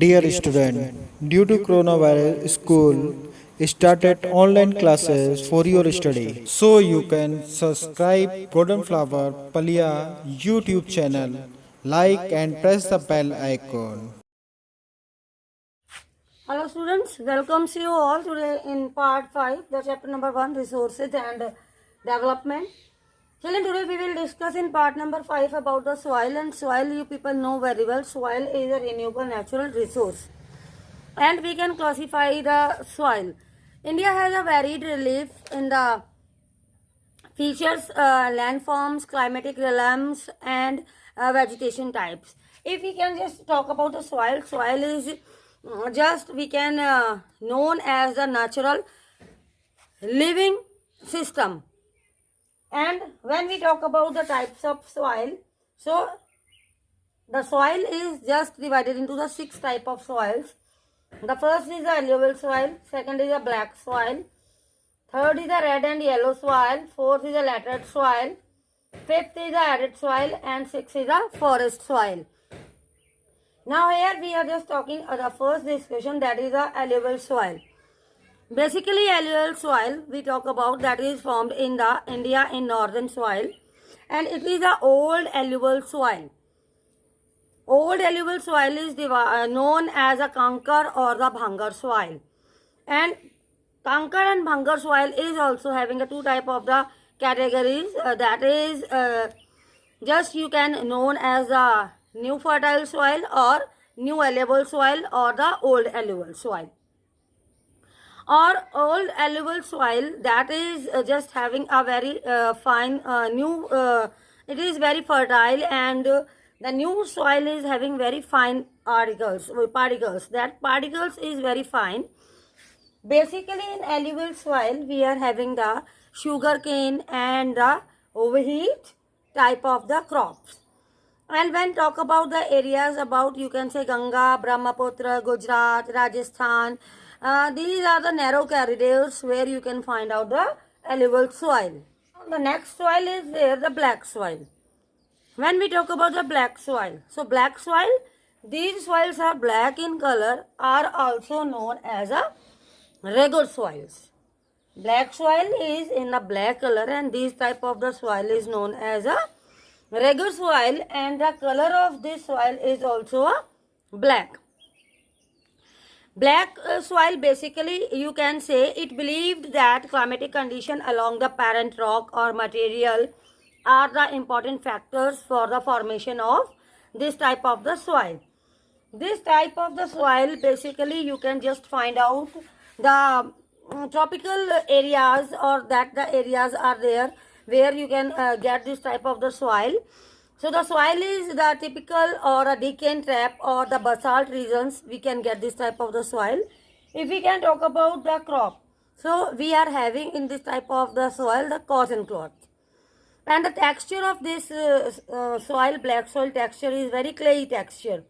Dear student, due to coronavirus, school started online classes for your study. So you can subscribe Golden Flower Palia YouTube channel, like and press the bell icon. Hello students, welcomes you all today in part 5, the chapter number 1, resources and development. Children, today we will discuss in part number 5 about the soil, and soil you people know very well. Soil is a renewable natural resource and we can classify the soil. India has a varied relief in the features, landforms, climatic realms and vegetation types. If we can just talk about the soil, soil is just we can known as the natural living system. And when we talk about the types of soil, so the soil is just divided into the 6 type of soils. The first is the alluvial soil, second is the black soil, third is the red and yellow soil, fourth is the laterite soil, fifth is the arid soil, and sixth is the forest soil. Now here we are just talking the first discussion, that is the alluvial soil. Basically alluvial soil we talk about, that is formed in the India in northern soil, and it is the old alluvial soil. Old alluvial soil is known as a Kankar or the Bhangar soil, and Kankar and Bhangar soil is also having a two type of the categories, that is just you can known as the new fertile soil or new alluvial soil or the old alluvial soil. Or old alluvial soil, that is just having a very fine new it is very fertile, and the new soil is having very fine particles. That particles is very fine. Basically in alluvial soil we are having the sugar cane and the wheat type of the crops. And when talk about the areas about, you can say Ganga, Brahmaputra, Gujarat, Rajasthan, these are the narrow corridors where you can find out the alluvial soil. The next soil is there, the black soil. When we talk about the black soil, so black soil, these soils are black in color, are also known as a regur soils. Black soil is in the black color, and this type of the soil is known as a regur soil, and the color of this soil is also a black. Black soil, basically you can say it believed that climatic condition along the parent rock or material are the important factors for the formation of this type of the soil. This type of the soil, basically you can just find out the tropical areas, or that the areas are there where you can get this type of the soil. So the soil is the typical or a deccan trap or the basalt regions, we can get this type of the soil. If we can talk about the crop, so we are having in this type of the soil the cotton cloth. And the texture of this soil, black soil texture, is very clayey texture.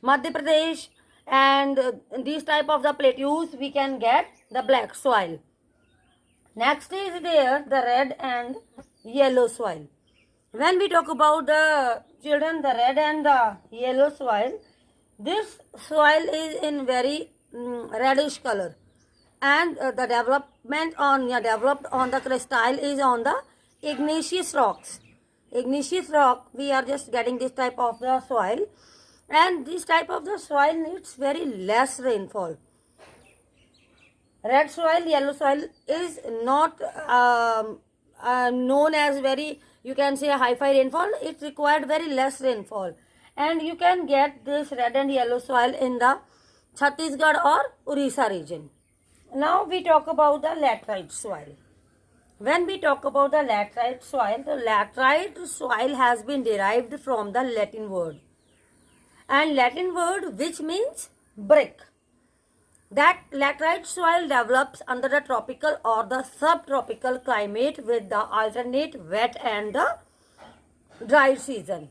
Madhya Pradesh and these type of the plateaus we can get the black soil. Next is there the red and yellow soil. When we talk about the children, the red and the yellow soil, this soil is in very reddish color, and the developed on the crystallized is on the igneous rocks. Igneous rock, we are just getting this type of the soil, and this type of the soil needs very less rainfall. Red soil, yellow soil is not known as very, you can say, a high-fi rainfall. It required very less rainfall, and you can get this red and yellow soil in the Chhattisgarh or Orissa region. Now we talk about the laterite soil. When we talk about the laterite soil has been derived from the Latin word, and Latin word which means brick. That laterite soil develops under the tropical or the subtropical climate with the alternate wet and the dry season.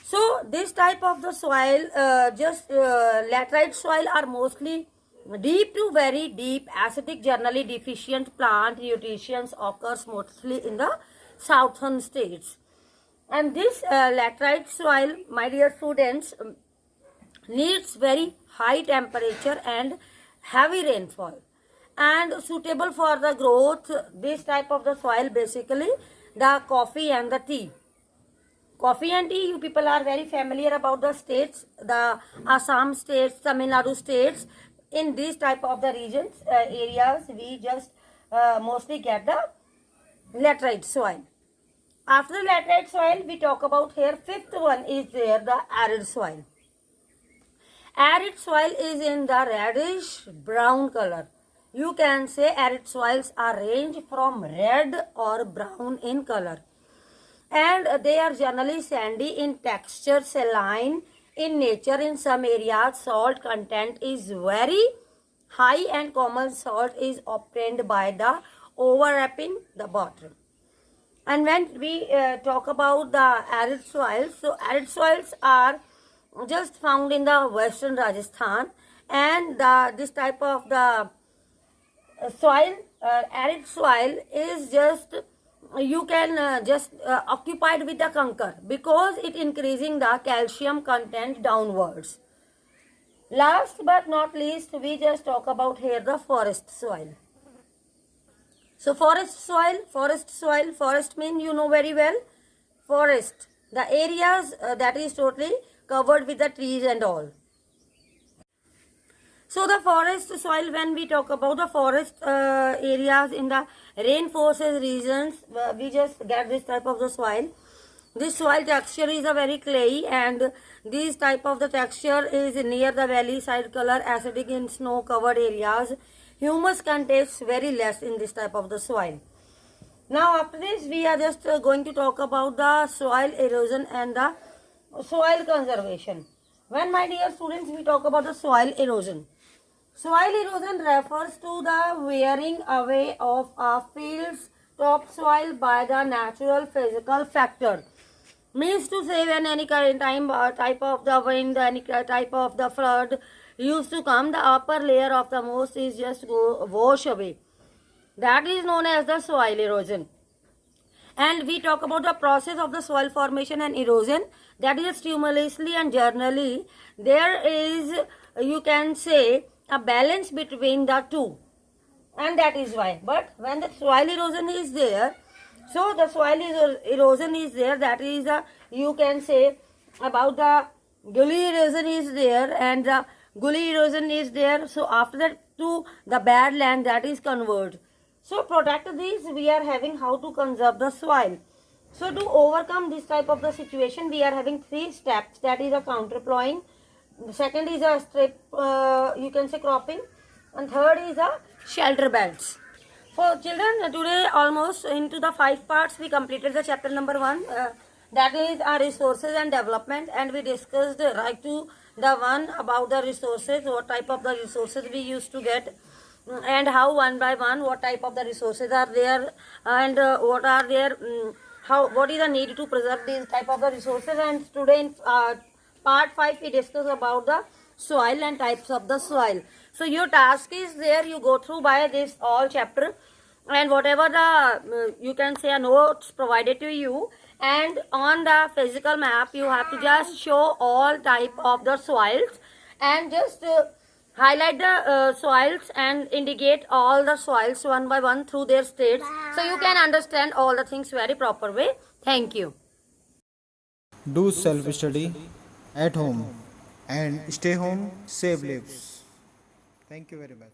So this type of the soil, laterite soil are mostly deep to very deep, acidic, generally deficient plant nutrition occurs mostly in the southern states. And this laterite soil, my dear students, needs very high temperature and heavy rainfall, and suitable for the growth. This type of the soil, basically the coffee and the tea. Coffee and tea, you people are very familiar about the states, the Assam states, Tamil Nadu states. In these type of the regions, areas, we just mostly get the laterite soil. After the laterite soil, we talk about here, fifth one is there, the arid soil. Arid soil is in the reddish brown color. You can say arid soils are range from red or brown in color, and they are generally sandy in texture, saline in nature. In some areas, salt content is very high and common salt is obtained by the overlapping the bottom. And when we talk about the arid soils, so arid soils are just found in the western Rajasthan, and this type of the soil, arid soil is just, you can just occupied with the conker, because it increasing the calcium content downwards. Last but not least, we just talk about here the forest soil. So forest soil, forest mean you know very well, forest, the areas that is totally covered with the trees and all. So the forest soil, when we talk about the forest areas in the rainforested regions, we just get this type of the soil. This soil texture is a very clayey, and this type of the texture is near the valley side color, acidic in snow covered areas. Humus contains very less in this type of the soil. Now after this, we are just going to talk about the soil erosion and the soil conservation. When, my dear students, we talk about the soil erosion refers to the wearing away of a field's topsoil by the natural physical factor. Means to say, when any kind type of the wind, any type of the flood used to come, the upper layer of the moss is just wash away. That is known as the soil erosion. And we talk about the process of the soil formation and erosion, that is stimulously and generally there is, you can say, a balance between the two, and that is why. But when the soil erosion is there, so the soil erosion is there, that is you can say about the gully erosion is there, and the gully erosion is there. So after that, to the bad land, that is converted. So protect these, we are having how to conserve the soil. So to overcome this type of the situation, we are having 3 steps, that is a counter plowing, the second is a strip, you can say cropping, and third is a shelter belts. For children, today almost into the 5 parts we completed the chapter number 1, that is our resources and development, and we discussed right to the one about the resources, what type of the resources we used to get, and how one by one what type of the resources are there, and what are there, what is the need to preserve these type of the resources. And today in part 5 we discuss about the soil and types of the soil. So your task is there, you go through by this all chapter, and whatever the you can say notes provided to you, and on the physical map you have to just show all type of the soils, and just highlight the soils and indicate all the soils one by one through their states, so you can understand all the things very proper way. Thank you. Do self-study at home and stay home, save lives. Thank you very much.